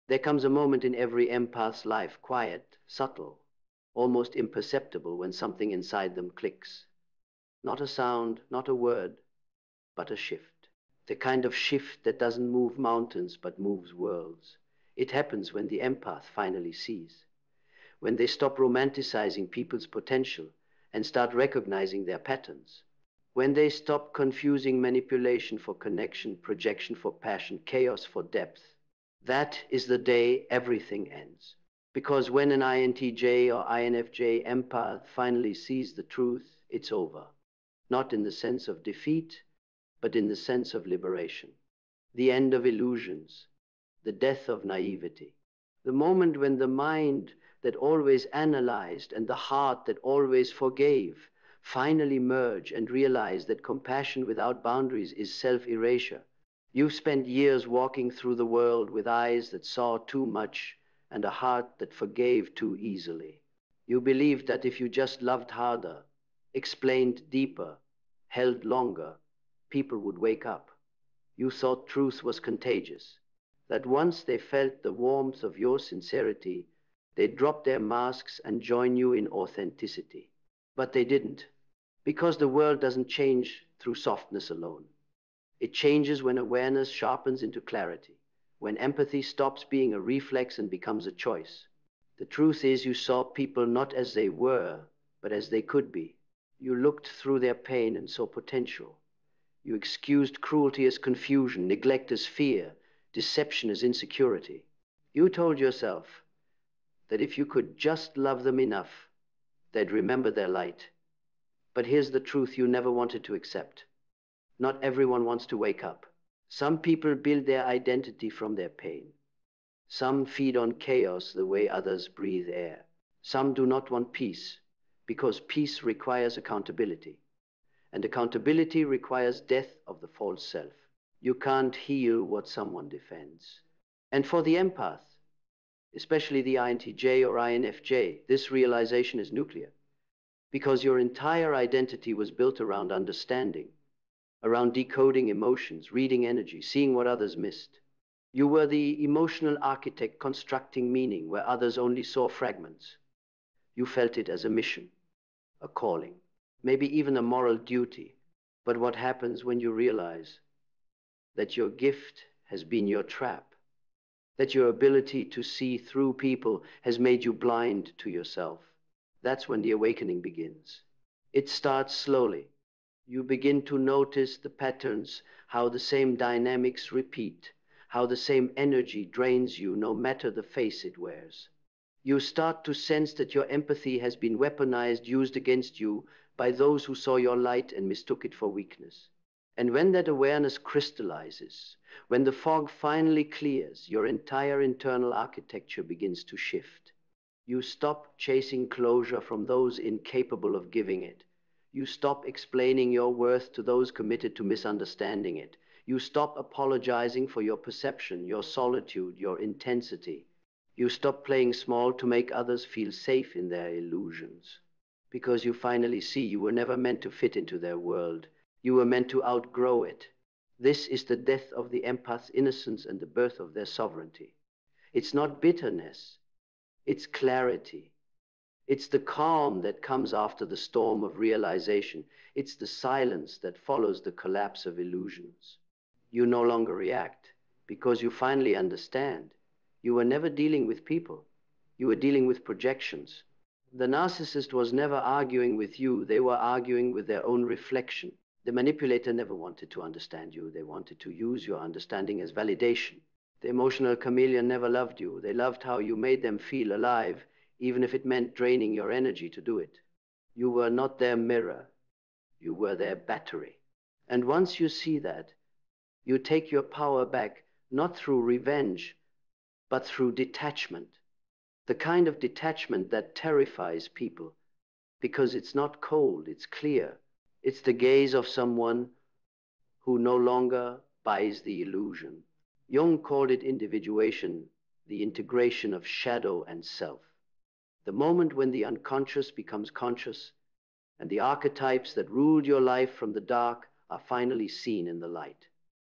There comes a moment in every empath's life, quiet, subtle, almost imperceptible, when something inside them clicks. Not a sound, not a word, but a shift. The kind of shift that doesn't move mountains but moves worlds. It happens when the empath finally sees, when they stop romanticizing people's potential and start recognizing their patterns, when they stop confusing manipulation for connection, projection for passion, chaos for depth. That is the day everything ends. Because when an INTJ or INFJ empath finally sees the truth, it's over. Not in the sense of defeat, but in the sense of liberation. The end of illusions, the death of naivety. The moment when the mind that always analyzed and the heart that always forgave finally merge and realize that compassion without boundaries is self-erasure. You've spent years walking through the world with eyes that saw too much and a heart that forgave too easily. You believed that if you just loved harder, explained deeper, held longer, people would wake up. You thought truth was contagious, that once they felt the warmth of your sincerity, they'd drop their masks and join you in authenticity. But they didn't, because the world doesn't change through softness alone. It changes when awareness sharpens into clarity, when empathy stops being a reflex and becomes a choice. The truth is, you saw people not as they were, but as they could be. You looked through their pain and saw potential. You excused cruelty as confusion, neglect as fear, deception as insecurity. You told yourself that if you could just love them enough, they'd remember their light. But here's the truth you never wanted to accept. Not everyone wants to wake up. Some people build their identity from their pain. Some feed on chaos the way others breathe air. Some do not want peace, because peace requires accountability. And accountability requires death of the false self. You can't heal what someone defends. And for the empath, especially the INTJ or INFJ, this realization is nuclear, because your entire identity was built around understanding, around decoding emotions, reading energy, seeing what others missed. You were the emotional architect constructing meaning where others only saw fragments. You felt it as a mission, a calling, maybe even a moral duty. But what happens when you realize that your gift has been your trap, that your ability to see through people has made you blind to yourself? That's when the awakening begins. It starts slowly. You begin to notice the patterns, how the same dynamics repeat, how the same energy drains you no matter the face it wears. You start to sense that your empathy has been weaponized, used against you by those who saw your light and mistook it for weakness. And when that awareness crystallizes, when the fog finally clears, your entire internal architecture begins to shift. You stop chasing closure from those incapable of giving it. You stop explaining your worth to those committed to misunderstanding it. You stop apologizing for your perception, your solitude, your intensity. You stop playing small to make others feel safe in their illusions. Because you finally see you were never meant to fit into their world. You were meant to outgrow it. This is the death of the empath's innocence and the birth of their sovereignty. It's not bitterness, it's clarity. It's the calm that comes after the storm of realization. It's the silence that follows the collapse of illusions. You no longer react because you finally understand. You were never dealing with people. You were dealing with projections. The narcissist was never arguing with you. They were arguing with their own reflection. The manipulator never wanted to understand you. They wanted to use your understanding as validation. The emotional chameleon never loved you. They loved how you made them feel alive, even if it meant draining your energy to do it. You were not their mirror. You were their battery. And once you see that, you take your power back, not through revenge, but through detachment. The kind of detachment that terrifies people, because it's not cold, it's clear. It's the gaze of someone who no longer buys the illusion. Jung called it individuation, the integration of shadow and self. The moment when the unconscious becomes conscious and the archetypes that ruled your life from the dark are finally seen in the light.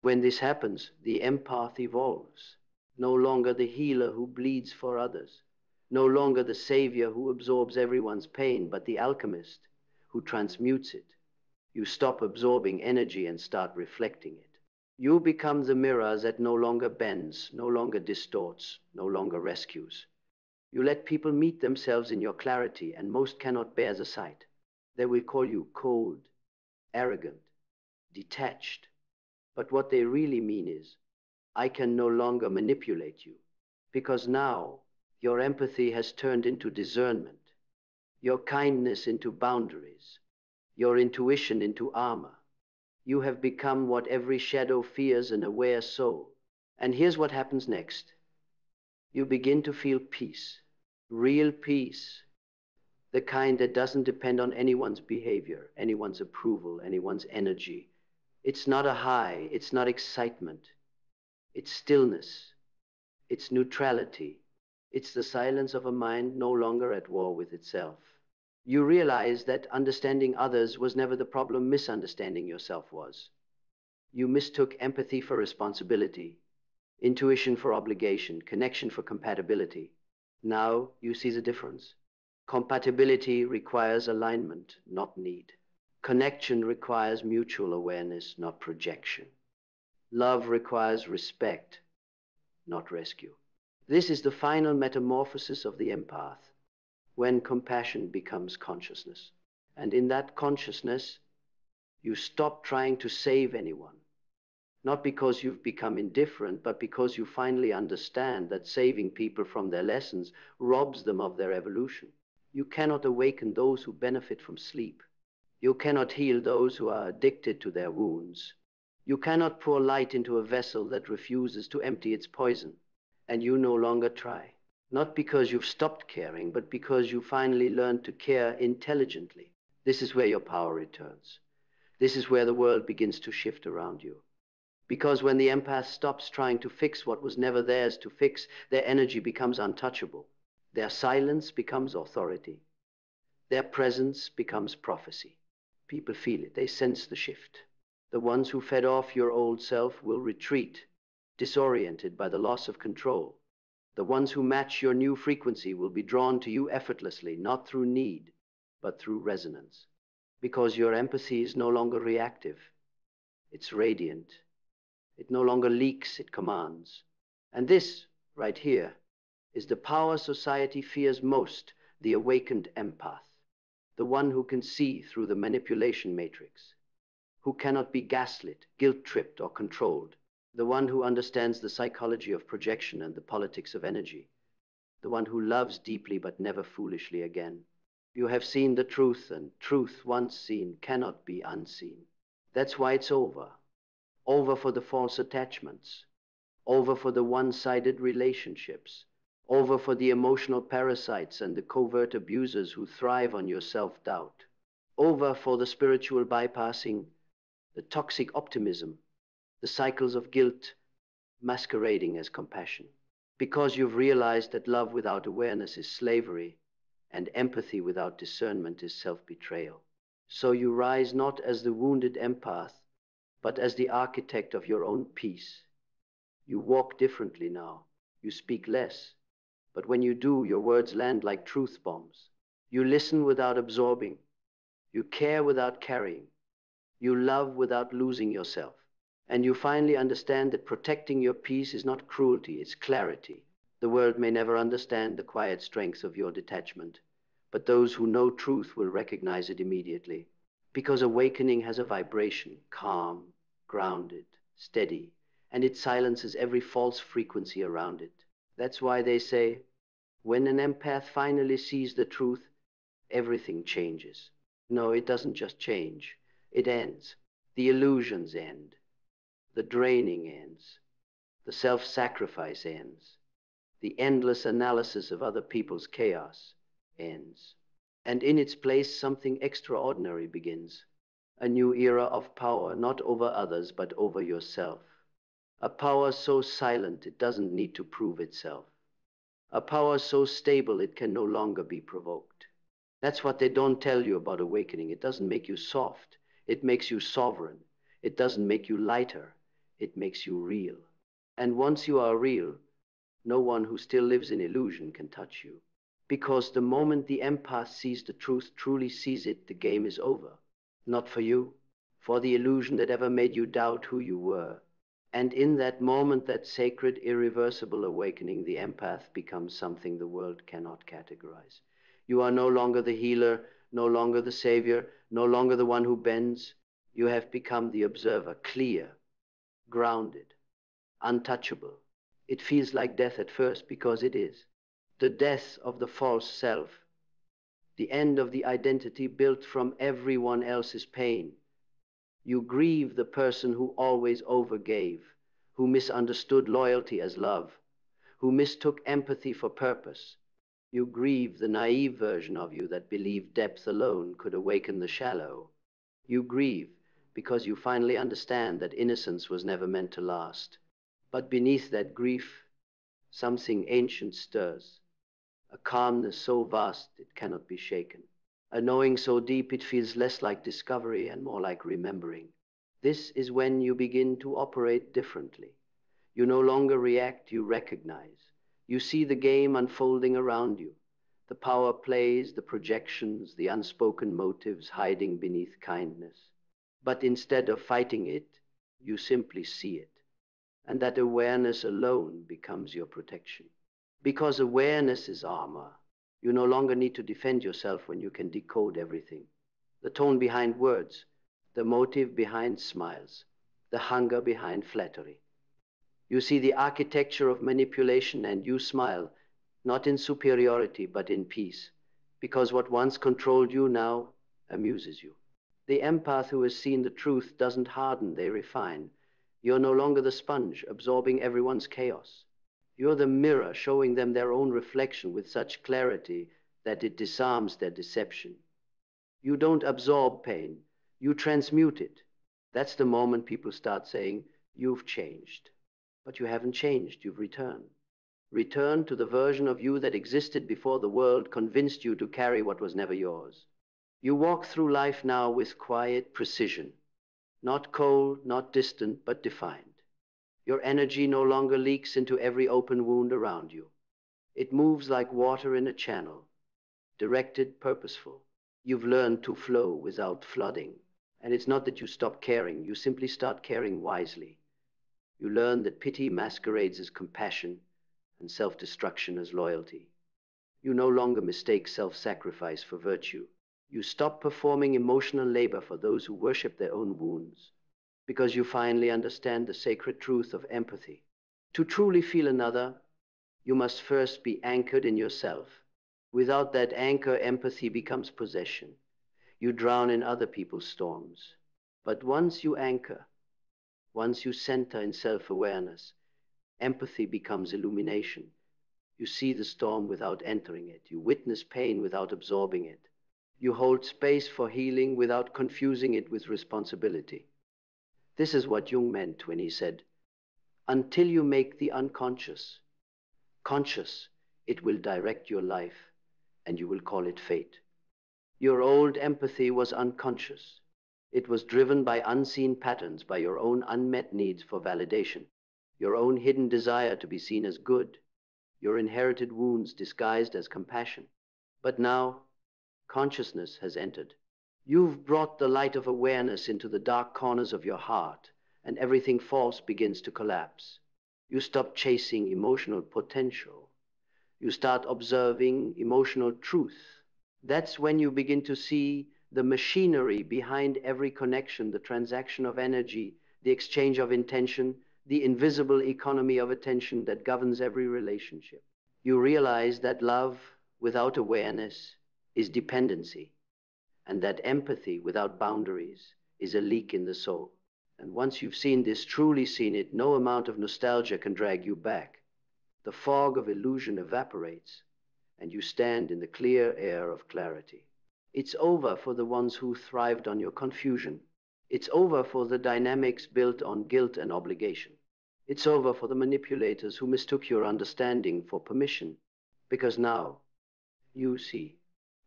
When this happens, the empath evolves. no longer the healer who bleeds for others, no longer the savior who absorbs everyone's pain, but the alchemist who transmutes it. You stop absorbing energy and start reflecting it. You become the mirror that no longer bends, no longer distorts, no longer rescues. You let people meet themselves in your clarity, and most cannot bear the sight. They will call you cold, arrogant, detached. But what they really mean is, I can no longer manipulate you, because now your empathy has turned into discernment, your kindness into boundaries, your intuition into armor. You have become what every shadow fears, an aware soul. And here's what happens next. You begin to feel peace, real peace, the kind that doesn't depend on anyone's behavior, anyone's approval, anyone's energy. It's not a high, it's not excitement. It's stillness, it's neutrality. It's the silence of a mind no longer at war with itself. You realize that understanding others was never the problem, misunderstanding yourself was. You mistook empathy for responsibility, intuition for obligation, connection for compatibility. Now you see the difference. Compatibility requires alignment, not need. Connection requires mutual awareness, not projection. Love requires respect, not rescue. This is the final metamorphosis of the empath, when compassion becomes consciousness. And in that consciousness, you stop trying to save anyone. Not because you've become indifferent, but because you finally understand that saving people from their lessons robs them of their evolution. You cannot awaken those who benefit from sleep. You cannot heal those who are addicted to their wounds. You cannot pour light into a vessel that refuses to empty its poison. And you no longer try. Not because you've stopped caring, but because you finally learned to care intelligently. This is where your power returns. This is where the world begins to shift around you. Because when the empath stops trying to fix what was never theirs to fix, their energy becomes untouchable. Their silence becomes authority. Their presence becomes prophecy. People feel it. They sense the shift. The ones who fed off your old self will retreat, disoriented by the loss of control. The ones who match your new frequency will be drawn to you effortlessly, not through need, but through resonance. Because your empathy is no longer reactive. It's radiant. It no longer leaks, it commands. And this, right here, is the power society fears most, the awakened empath. The one who can see through the manipulation matrix, who cannot be gaslit, guilt-tripped, or controlled. The one who understands the psychology of projection and the politics of energy. The one who loves deeply but never foolishly again. You have seen the truth, and truth once seen cannot be unseen. That's why it's over. Over for the false attachments. Over for the one-sided relationships. Over for the emotional parasites and the covert abusers who thrive on your self-doubt. Over for the spiritual bypassing, the toxic optimism, the cycles of guilt masquerading as compassion. Because you've realized that love without awareness is slavery, and empathy without discernment is self-betrayal. So you rise not as the wounded empath, but as the architect of your own peace. You walk differently now. You speak less. But when you do, your words land like truth bombs. You listen without absorbing. You care without carrying. You love without losing yourself. And you finally understand that protecting your peace is not cruelty, it's clarity. The world may never understand the quiet strength of your detachment, but those who know truth will recognize it immediately. Because awakening has a vibration, calm, grounded, steady, and it silences every false frequency around it. That's why they say, when an empath finally sees the truth, everything changes. No, it doesn't just change. It ends. The illusions end. The draining ends. The self-sacrifice ends. The endless analysis of other people's chaos ends. And in its place, something extraordinary begins. A new era of power, not over others, but over yourself. A power so silent it doesn't need to prove itself. A power so stable it can no longer be provoked. That's what they don't tell you about awakening. It doesn't make you soft. It makes you sovereign. It doesn't make you lighter. It makes you real. And once you are real, No one who still lives in illusion can touch you. Because the moment the empath sees the truth, truly sees it, the game is over. Not for you, for the illusion that ever made you doubt who you were. And in that moment, that sacred, irreversible awakening, the empath becomes something the world cannot categorize. You are no longer the healer, no longer the savior, no longer the one who bends. You have become the observer, clear, grounded, untouchable. It feels like death at first, because it is. The death of the false self, the end of the identity built from everyone else's pain. You grieve the person who always overgave, who misunderstood loyalty as love, who mistook empathy for purpose. You grieve the naive version of you that believed depth alone could awaken the shallow. You grieve because you finally understand that innocence was never meant to last. But beneath that grief, something ancient stirs, a calmness so vast it cannot be shaken, a knowing so deep it feels less like discovery and more like remembering. This is when you begin to operate differently. You no longer react, you recognize. You see the game unfolding around you, the power plays, the projections, the unspoken motives hiding beneath kindness. But instead of fighting it, you simply see it. And that awareness alone becomes your protection. Because awareness is armor. You no longer need to defend yourself when you can decode everything. The tone behind words, the motive behind smiles, the hunger behind flattery. You see the architecture of manipulation and you smile, not in superiority, but in peace, because what once controlled you now amuses you. The empath who has seen the truth doesn't harden, they refine. You're no longer the sponge absorbing everyone's chaos. You're the mirror showing them their own reflection with such clarity that it disarms their deception. You don't absorb pain, you transmute it. That's the moment people start saying, "You've changed." But you haven't changed, you've returned. Returned to the version of you that existed before the world convinced you to carry what was never yours. You walk through life now with quiet precision, not cold, not distant, but defined. Your energy no longer leaks into every open wound around you. It moves like water in a channel, directed, purposeful. You've learned to flow without flooding. And it's not that you stop caring, you simply start caring wisely. You learn that pity masquerades as compassion and self-destruction as loyalty. You no longer mistake self-sacrifice for virtue. You stop performing emotional labor for those who worship their own wounds, because you finally understand the sacred truth of empathy. To truly feel another, you must first be anchored in yourself. Without that anchor, empathy becomes possession. You drown in other people's storms. But once you anchor, once you center in self-awareness, empathy becomes illumination. You see the storm without entering it. You witness pain without absorbing it. You hold space for healing without confusing it with responsibility. This is what Jung meant when he said, "Until you make the unconscious conscious, it will direct your life, and you will call it fate." Your old empathy was unconscious. It was driven by unseen patterns, by your own unmet needs for validation, your own hidden desire to be seen as good, your inherited wounds disguised as compassion. But now, consciousness has entered. You've brought the light of awareness into the dark corners of your heart, and everything false begins to collapse. You stop chasing emotional potential. You start observing emotional truth. That's when you begin to see the machinery behind every connection, the transaction of energy, the exchange of intention, the invisible economy of attention that governs every relationship. You realize that love without awareness is dependency, and that empathy without boundaries is a leak in the soul. And once you've seen this, truly seen it, no amount of nostalgia can drag you back. The fog of illusion evaporates, and you stand in the clear air of clarity. It's over for the ones who thrived on your confusion. It's over for the dynamics built on guilt and obligation. It's over for the manipulators who mistook your understanding for permission, because now you see.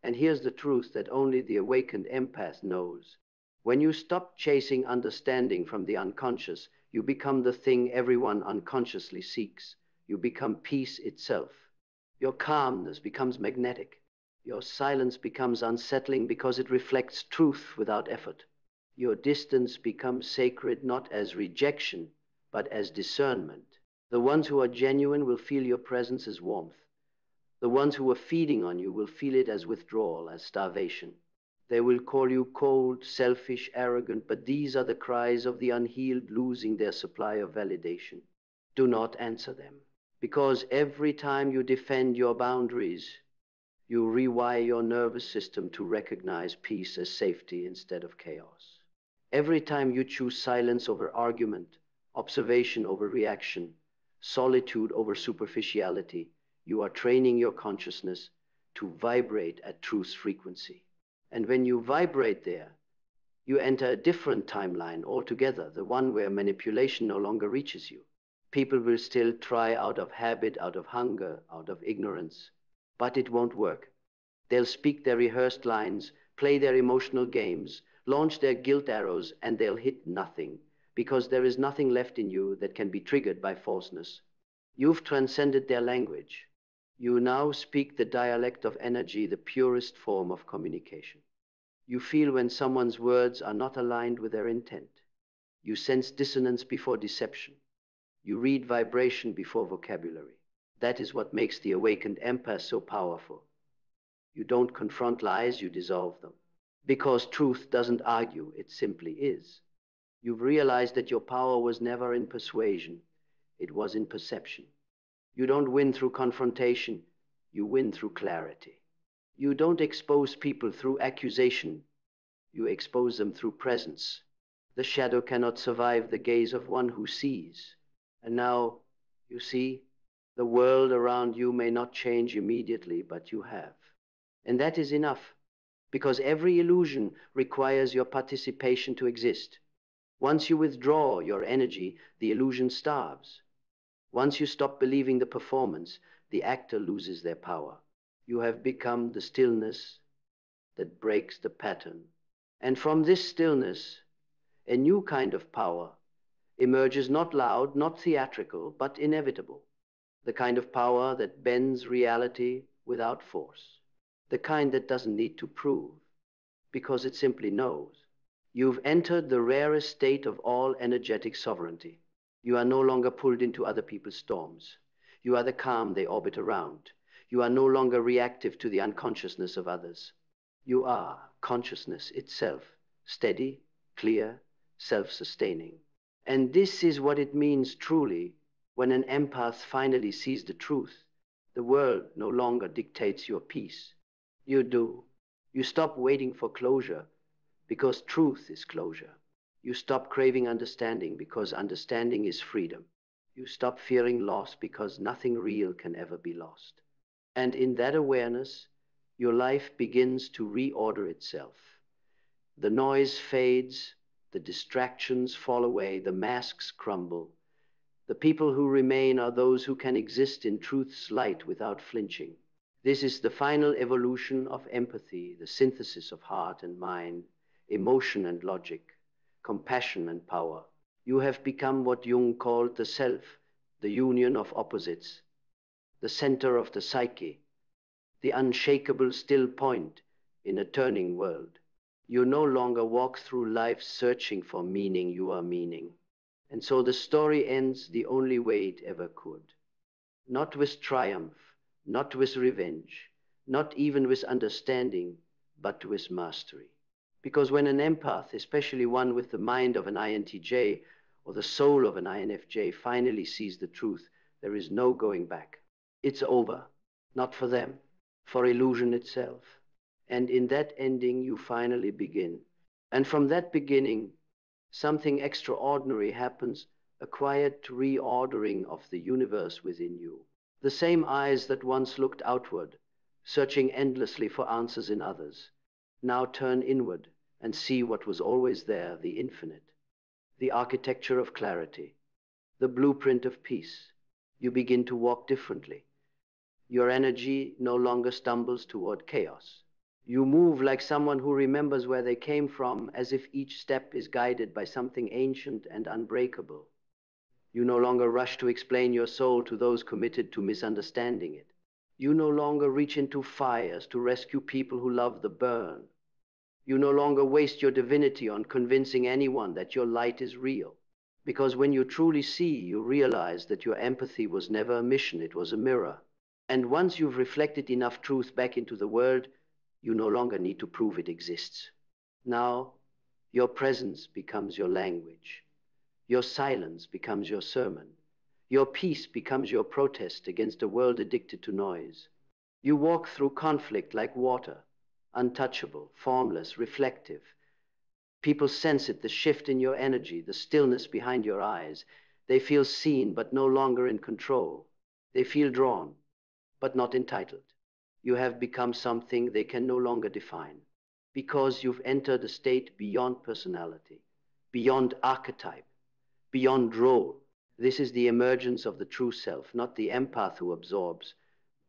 And here's the truth that only the awakened empath knows. When you stop chasing understanding from the unconscious, you become the thing everyone unconsciously seeks. You become peace itself. Your calmness becomes magnetic. Your silence becomes unsettling because it reflects truth without effort. Your distance becomes sacred not as rejection, but as discernment. The ones who are genuine will feel your presence as warmth. The ones who are feeding on you will feel it as withdrawal, as starvation. They will call you cold, selfish, arrogant, but these are the cries of the unhealed losing their supply of validation. Do not answer them, because every time you defend your boundaries, you rewire your nervous system to recognize peace as safety instead of chaos. Every time you choose silence over argument, observation over reaction, solitude over superficiality, you are training your consciousness to vibrate at truth's frequency. And when you vibrate there, you enter a different timeline altogether, the one where manipulation no longer reaches you. People will still try out of habit, out of hunger, out of ignorance, but it won't work. They'll speak their rehearsed lines, play their emotional games, launch their guilt arrows, and they'll hit nothing, because there is nothing left in you that can be triggered by falseness. You've transcended their language. You now speak the dialect of energy, the purest form of communication. You feel when someone's words are not aligned with their intent. You sense dissonance before deception. You read vibration before vocabulary. That is what makes the awakened empath so powerful. You don't confront lies, you dissolve them. Because truth doesn't argue, it simply is. You've realized that your power was never in persuasion, it was in perception. You don't win through confrontation, you win through clarity. You don't expose people through accusation, you expose them through presence. The shadow cannot survive the gaze of one who sees. And now, you see, the world around you may not change immediately, but you have. And that is enough, because every illusion requires your participation to exist. Once you withdraw your energy, the illusion starves. Once you stop believing the performance, the actor loses their power. You have become the stillness that breaks the pattern. And from this stillness, a new kind of power emerges, not loud, not theatrical, but inevitable. The kind of power that bends reality without force. The kind that doesn't need to prove, because it simply knows. You've entered the rarest state of all energetic sovereignty. You are no longer pulled into other people's storms. You are the calm they orbit around. You are no longer reactive to the unconsciousness of others. You are consciousness itself, steady, clear, self-sustaining. And this is what it means truly when an empath finally sees the truth. The world no longer dictates your peace. You do. You stop waiting for closure because truth is closure. You stop craving understanding because understanding is freedom. You stop fearing loss because nothing real can ever be lost. And in that awareness, your life begins to reorder itself. The noise fades, the distractions fall away, the masks crumble. The people who remain are those who can exist in truth's light without flinching. This is the final evolution of empathy, the synthesis of heart and mind, emotion and logic, compassion and power. You have become what Jung called the self, the union of opposites, the center of the psyche, the unshakable still point in a turning world. You no longer walk through life searching for meaning, you are meaning. And so the story ends the only way it ever could. Not with triumph, not with revenge, not even with understanding, but with mastery. Because when an empath, especially one with the mind of an INTJ or the soul of an INFJ, finally sees the truth, there is no going back. It's over, not for them, for illusion itself. And in that ending, you finally begin. And from that beginning, something extraordinary happens, a quiet reordering of the universe within you. The same eyes that once looked outward, searching endlessly for answers in others, now turn inward and see what was always there, the infinite, the architecture of clarity, the blueprint of peace. You begin to walk differently. Your energy no longer stumbles toward chaos. You move like someone who remembers where they came from, as if each step is guided by something ancient and unbreakable. You no longer rush to explain your soul to those committed to misunderstanding it. You no longer reach into fires to rescue people who love the burn. You no longer waste your divinity on convincing anyone that your light is real. Because when you truly see, you realize that your empathy was never a mission, it was a mirror. And once you've reflected enough truth back into the world, you no longer need to prove it exists. Now, your presence becomes your language. Your silence becomes your sermon. Your peace becomes your protest against a world addicted to noise. You walk through conflict like water, untouchable, formless, reflective. People sense it, the shift in your energy, the stillness behind your eyes. They feel seen, but no longer in control. They feel drawn, but not entitled. You have become something they can no longer define, because you've entered a state beyond personality, beyond archetype, beyond role. This is the emergence of the true self, not the empath who absorbs,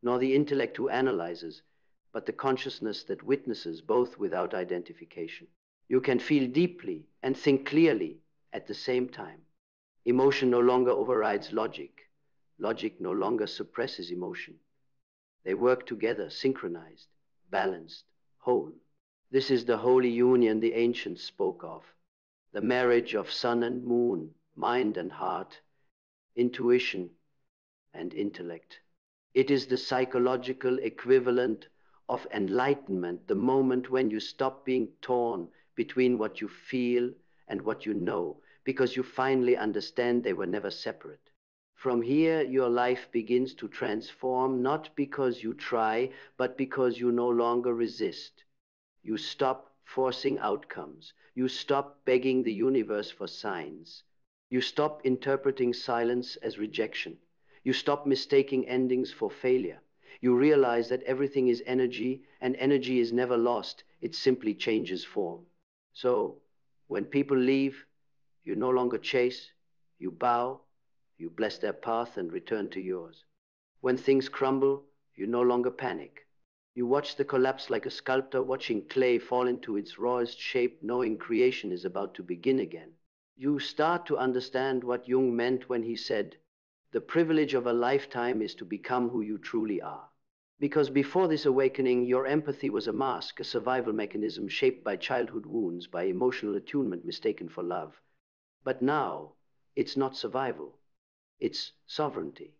nor the intellect who analyzes, but the consciousness that witnesses both without identification. You can feel deeply and think clearly at the same time. Emotion no longer overrides logic. Logic no longer suppresses emotion. They work together, synchronized, balanced, whole. This is the holy union the ancients spoke of, the marriage of sun and moon, mind and heart, intuition and intellect. It is the psychological equivalent of enlightenment, the moment when you stop being torn between what you feel and what you know, because you finally understand they were never separate. From here, your life begins to transform, not because you try, but because you no longer resist. You stop forcing outcomes. You stop begging the universe for signs. You stop interpreting silence as rejection. You stop mistaking endings for failure. You realize that everything is energy, and energy is never lost. It simply changes form. So, when people leave, you no longer chase, you bow, you bless their path and return to yours. When things crumble, you no longer panic. You watch the collapse like a sculptor watching clay fall into its rawest shape, knowing creation is about to begin again. You start to understand what Jung meant when he said, "The privilege of a lifetime is to become who you truly are." Because before this awakening, your empathy was a mask, a survival mechanism shaped by childhood wounds, by emotional attunement mistaken for love. But now, it's not survival. It's sovereignty.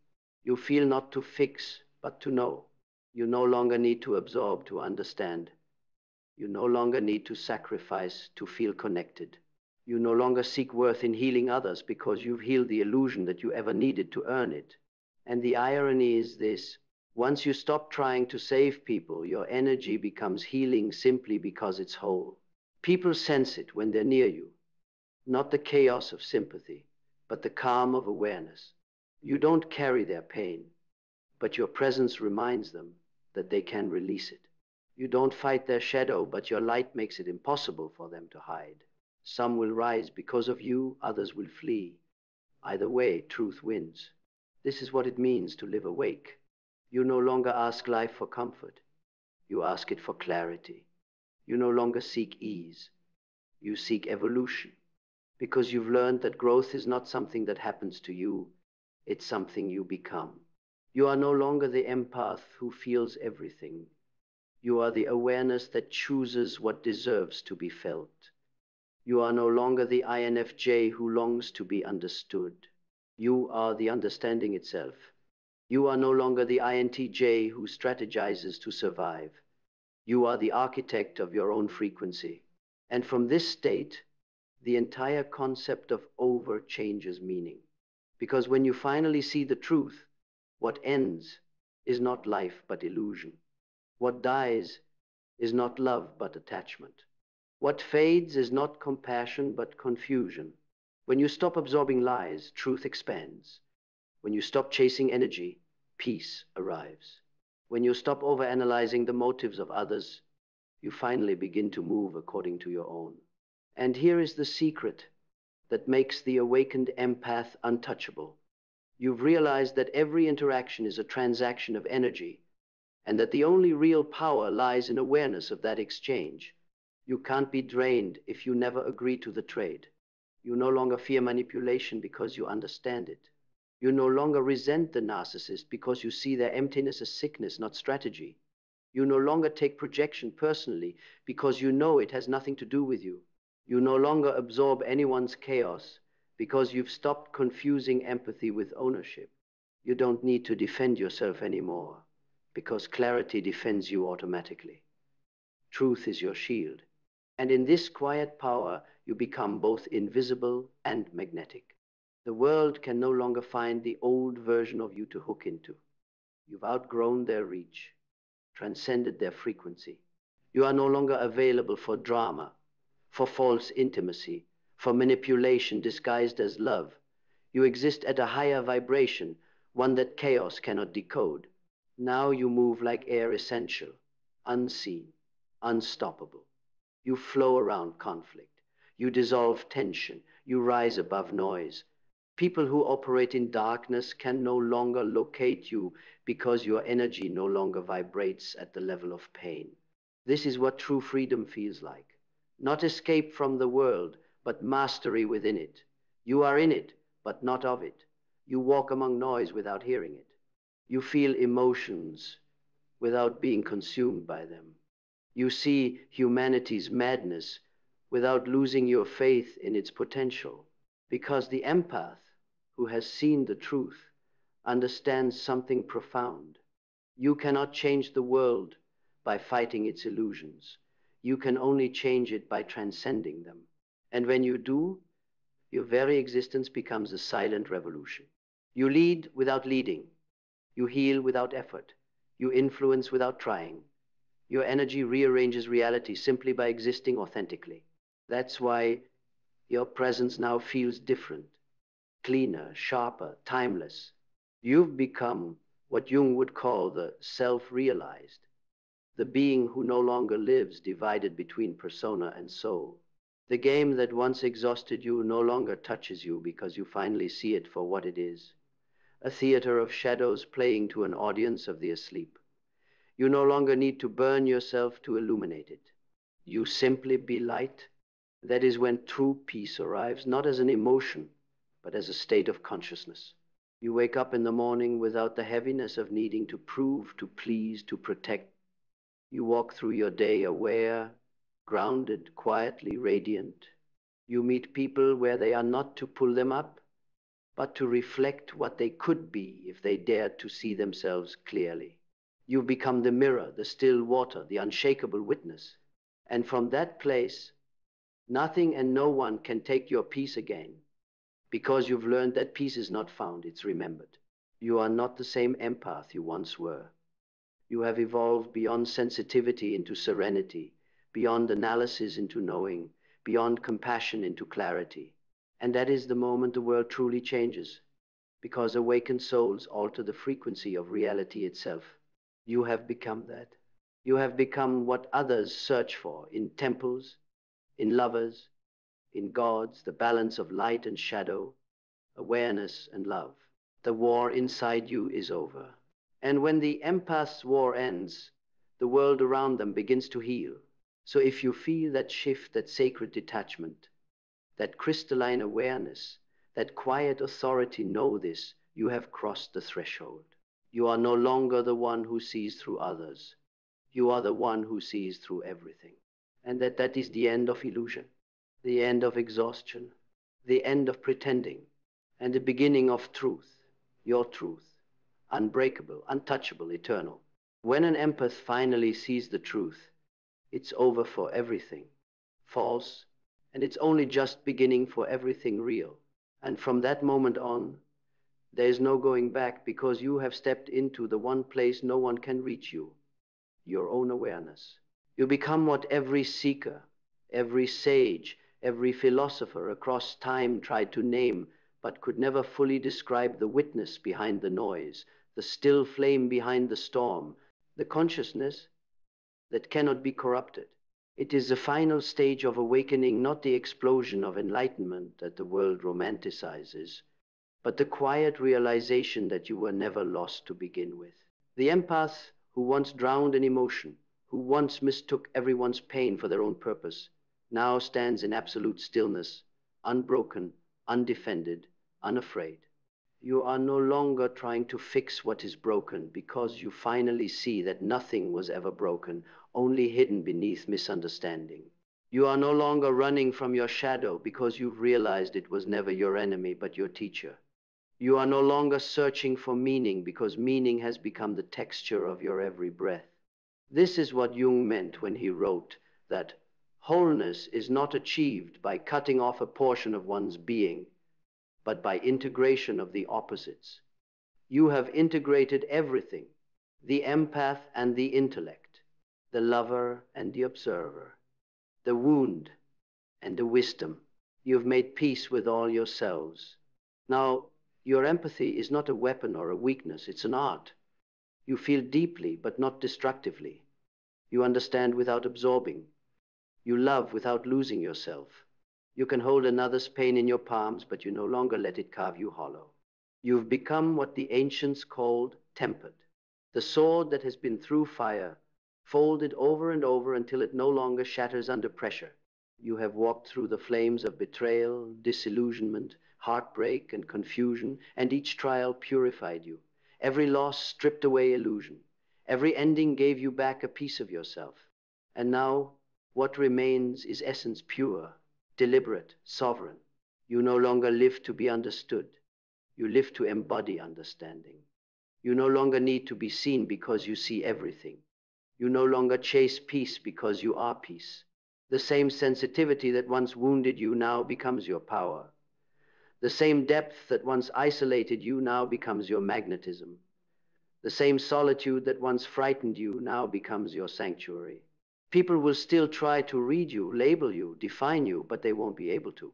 You feel not to fix, but to know. You no longer need to absorb to understand. You no longer need to sacrifice to feel connected. You no longer seek worth in healing others because you've healed the illusion that you ever needed to earn it. And the irony is this: once you stop trying to save people, your energy becomes healing simply because it's whole. People sense it when they're near you, not the chaos of sympathy, but the calm of awareness. You don't carry their pain, but your presence reminds them that they can release it. You don't fight their shadow, but your light makes it impossible for them to hide. Some will rise because of you, others will flee. Either way, truth wins. This is what it means to live awake. You no longer ask life for comfort. You ask it for clarity. You no longer seek ease. You seek evolution, because you've learned that growth is not something that happens to you. It's something you become. You are no longer the empath who feels everything. You are the awareness that chooses what deserves to be felt. You are no longer the INFJ who longs to be understood. You are the understanding itself. You are no longer the INTJ who strategizes to survive. You are the architect of your own frequency. And from this state, the entire concept of over changes meaning. Because when you finally see the truth, what ends is not life but illusion. What dies is not love but attachment. What fades is not compassion but confusion. When you stop absorbing lies, truth expands. When you stop chasing energy, peace arrives. When you stop overanalyzing the motives of others, you finally begin to move according to your own. And here is the secret that makes the awakened empath untouchable. You've realized that every interaction is a transaction of energy, and that the only real power lies in awareness of that exchange. You can't be drained if you never agree to the trade. You no longer fear manipulation because you understand it. You no longer resent the narcissist because you see their emptiness as sickness, not strategy. You no longer take projection personally because you know it has nothing to do with you. You no longer absorb anyone's chaos because you've stopped confusing empathy with ownership. You don't need to defend yourself anymore because clarity defends you automatically. Truth is your shield. And in this quiet power, you become both invisible and magnetic. The world can no longer find the old version of you to hook into. You've outgrown their reach, transcended their frequency. You are no longer available for drama, for false intimacy, for manipulation disguised as love. You exist at a higher vibration, one that chaos cannot decode. Now you move like air essential, unseen, unstoppable. You flow around conflict. You dissolve tension. You rise above noise. People who operate in darkness can no longer locate you because your energy no longer vibrates at the level of pain. This is what true freedom feels like. Not escape from the world, but mastery within it. You are in it, but not of it. You walk among noise without hearing it. You feel emotions without being consumed by them. You see humanity's madness without losing your faith in its potential. Because the empath, who has seen the truth, understands something profound. You cannot change the world by fighting its illusions. You can only change it by transcending them. And when you do, your very existence becomes a silent revolution. You lead without leading. You heal without effort. You influence without trying. Your energy rearranges reality simply by existing authentically. That's why your presence now feels different, cleaner, sharper, timeless. You've become what Jung would call the self-realized, the being who no longer lives divided between persona and soul. The game that once exhausted you no longer touches you because you finally see it for what it is, a theater of shadows playing to an audience of the asleep. You no longer need to burn yourself to illuminate it. You simply be light. That is when true peace arrives, not as an emotion, but as a state of consciousness. You wake up in the morning without the heaviness of needing to prove, to please, to protect. You walk through your day aware, grounded, quietly radiant. You meet people where they are not to pull them up, but to reflect what they could be if they dared to see themselves clearly. You become the mirror, the still water, the unshakable witness. And from that place, nothing and no one can take your peace again, because you've learned that peace is not found, it's remembered. You are not the same empath you once were. You have evolved beyond sensitivity into serenity, beyond analysis into knowing, beyond compassion into clarity. And that is the moment the world truly changes, because awakened souls alter the frequency of reality itself. You have become that. You have become what others search for in temples, in lovers, in gods, the balance of light and shadow, awareness and love. The war inside you is over. And when the empath's war ends, the world around them begins to heal. So if you feel that shift, that sacred detachment, that crystalline awareness, that quiet authority, know this: you have crossed the threshold. You are no longer the one who sees through others. You are the one who sees through everything. And that is the end of illusion, the end of exhaustion, the end of pretending, and the beginning of truth, your truth, unbreakable, untouchable, eternal. When an empath finally sees the truth, it's over for everything false, and it's only just beginning for everything real. And from that moment on, there is no going back, because you have stepped into the one place no one can reach you, your own awareness. You become what every seeker, every sage, every philosopher across time tried to name, but could never fully describe: the witness behind the noise, the still flame behind the storm, the consciousness that cannot be corrupted. It is the final stage of awakening, not the explosion of enlightenment that the world romanticizes, but the quiet realization that you were never lost to begin with. The empath who once drowned in emotion, who once mistook everyone's pain for their own purpose, now stands in absolute stillness, unbroken, undefended, unafraid. You are no longer trying to fix what is broken because you finally see that nothing was ever broken, only hidden beneath misunderstanding. You are no longer running from your shadow because you've realized it was never your enemy but your teacher. You are no longer searching for meaning because meaning has become the texture of your every breath. This is what Jung meant when he wrote that wholeness is not achieved by cutting off a portion of one's being, but by integration of the opposites. You have integrated everything, the empath and the intellect, the lover and the observer, the wound and the wisdom. You've made peace with all yourselves. Now, your empathy is not a weapon or a weakness, it's an art. You feel deeply, but not destructively. You understand without absorbing. You love without losing yourself. You can hold another's pain in your palms, but you no longer let it carve you hollow. You've become what the ancients called tempered, the sword that has been through fire, folded over and over until it no longer shatters under pressure. You have walked through the flames of betrayal, disillusionment, heartbreak, and confusion, and each trial purified you. Every loss stripped away illusion. Every ending gave you back a piece of yourself. And now, what remains is essence pure, deliberate, sovereign. You no longer live to be understood. You live to embody understanding. You no longer need to be seen because you see everything. You no longer chase peace because you are peace. The same sensitivity that once wounded you now becomes your power. The same depth that once isolated you now becomes your magnetism. The same solitude that once frightened you now becomes your sanctuary. People will still try to read you, label you, define you, but they won't be able to,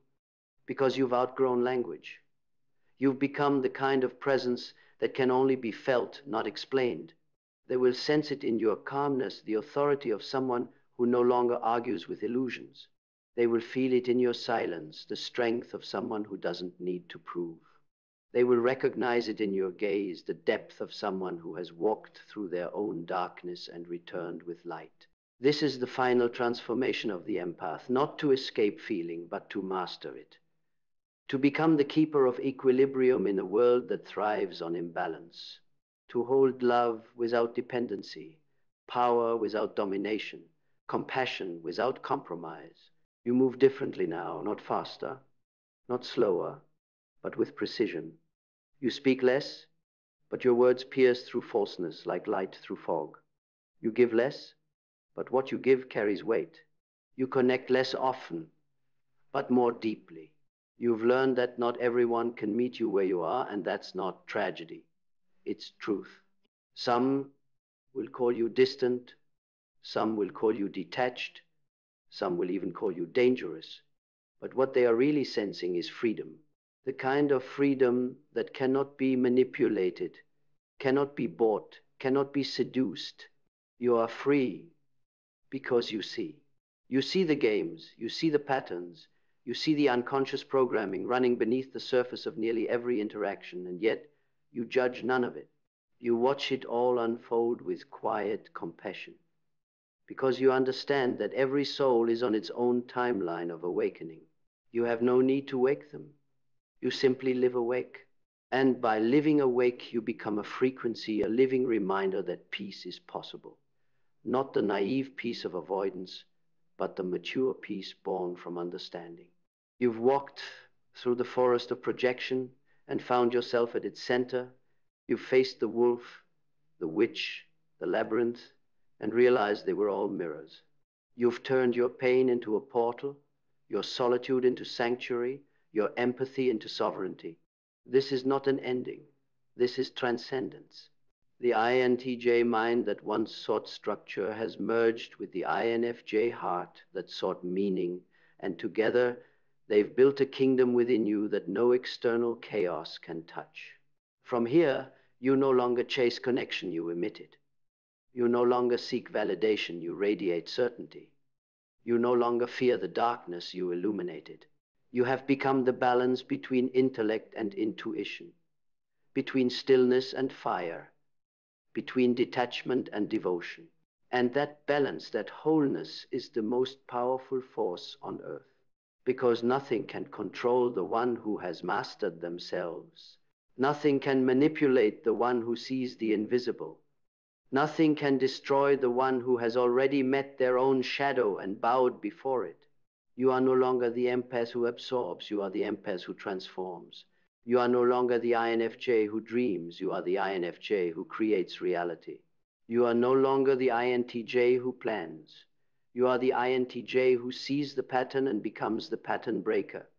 because you've outgrown language. You've become the kind of presence that can only be felt, not explained. They will sense it in your calmness, the authority of someone who no longer argues with illusions. They will feel it in your silence, the strength of someone who doesn't need to prove. They will recognize it in your gaze, the depth of someone who has walked through their own darkness and returned with light. This is the final transformation of the empath, not to escape feeling, but to master it. To become the keeper of equilibrium in a world that thrives on imbalance. To hold love without dependency, power without domination, compassion without compromise. You move differently now, not faster, not slower, but with precision. You speak less, but your words pierce through falseness like light through fog. You give less, but what you give carries weight. You connect less often, but more deeply. You've learned that not everyone can meet you where you are, and that's not tragedy. It's truth. Some will call you distant, some will call you detached, some will even call you dangerous. But what they are really sensing is freedom. The kind of freedom that cannot be manipulated, cannot be bought, cannot be seduced. You are free because you see. You see the games, you see the patterns, you see the unconscious programming running beneath the surface of nearly every interaction, and yet you judge none of it. You watch it all unfold with quiet compassion, because you understand that every soul is on its own timeline of awakening. You have no need to wake them. You simply live awake. And by living awake, you become a frequency, a living reminder that peace is possible. Not the naive peace of avoidance, but the mature peace born from understanding. You've walked through the forest of projection and found yourself at its center. You've faced the wolf, the witch, the labyrinth, and realized they were all mirrors. You've turned your pain into a portal, your solitude into sanctuary, your empathy into sovereignty. This is not an ending. This is transcendence. The INTJ mind that once sought structure has merged with the INFJ heart that sought meaning, and together they've built a kingdom within you that no external chaos can touch. From here, you no longer chase connection, you emit it. You no longer seek validation, you radiate certainty. You no longer fear the darkness, you illuminate it. You have become the balance between intellect and intuition, between stillness and fire, between detachment and devotion. And that balance, that wholeness, is the most powerful force on earth. because nothing can control the one who has mastered themselves. Nothing can manipulate the one who sees the invisible. Nothing can destroy the one who has already met their own shadow and bowed before it. You are no longer the empath who absorbs, you are the empath who transforms. You are no longer the INFJ who dreams, you are the INFJ who creates reality. You are no longer the INTJ who plans. You are the INTJ who sees the pattern and becomes the pattern breaker.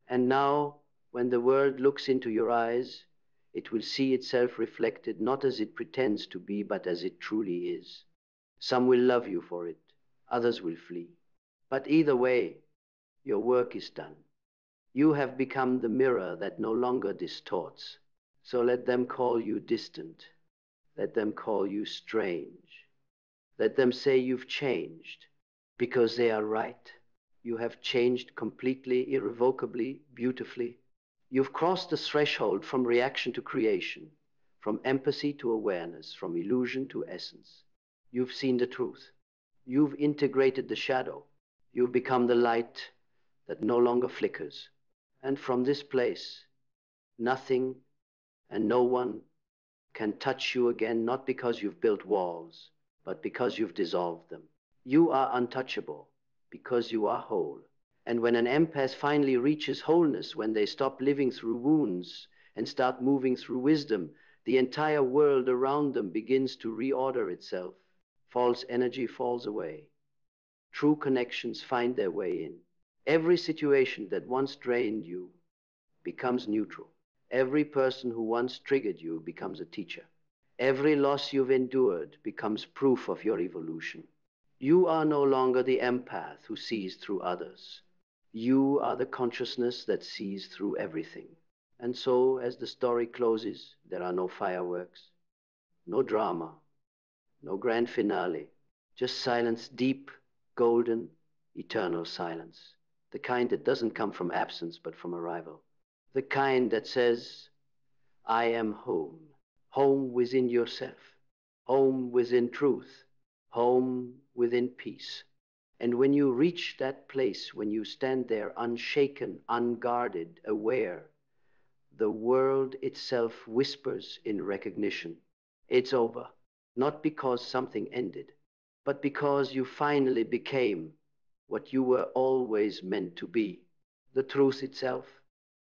And now, when the world looks into your eyes, it will see itself reflected not as it pretends to be, but as it truly is. Some will love you for it, others will flee. But either way, your work is done. You have become the mirror that no longer distorts. So let them call you distant. Let them call you strange. Let them say you've changed, because they are right. You have changed completely, irrevocably, beautifully. You've crossed the threshold from reaction to creation, from empathy to awareness, from illusion to essence. You've seen the truth. You've integrated the shadow. You've become the light that no longer flickers. And from this place, nothing and no one can touch you again, not because you've built walls, but because you've dissolved them. You are untouchable because you are whole. And when an empath finally reaches wholeness, when they stop living through wounds and start moving through wisdom, the entire world around them begins to reorder itself. False energy falls away. True connections find their way in. Every situation that once drained you becomes neutral. Every person who once triggered you becomes a teacher. Every loss you've endured becomes proof of your evolution. You are no longer the empath who sees through others. You are the consciousness that sees through everything. And so, as the story closes, there are no fireworks, no drama, no grand finale, just silence, deep, golden, eternal silence. The kind that doesn't come from absence, but from arrival. The kind that says, I am home. Home within yourself. Home within truth. Home within peace. And when you reach that place, when you stand there unshaken, unguarded, aware, the world itself whispers in recognition. It's over. Not because something ended, but because you finally became what you were always meant to be. The truth itself,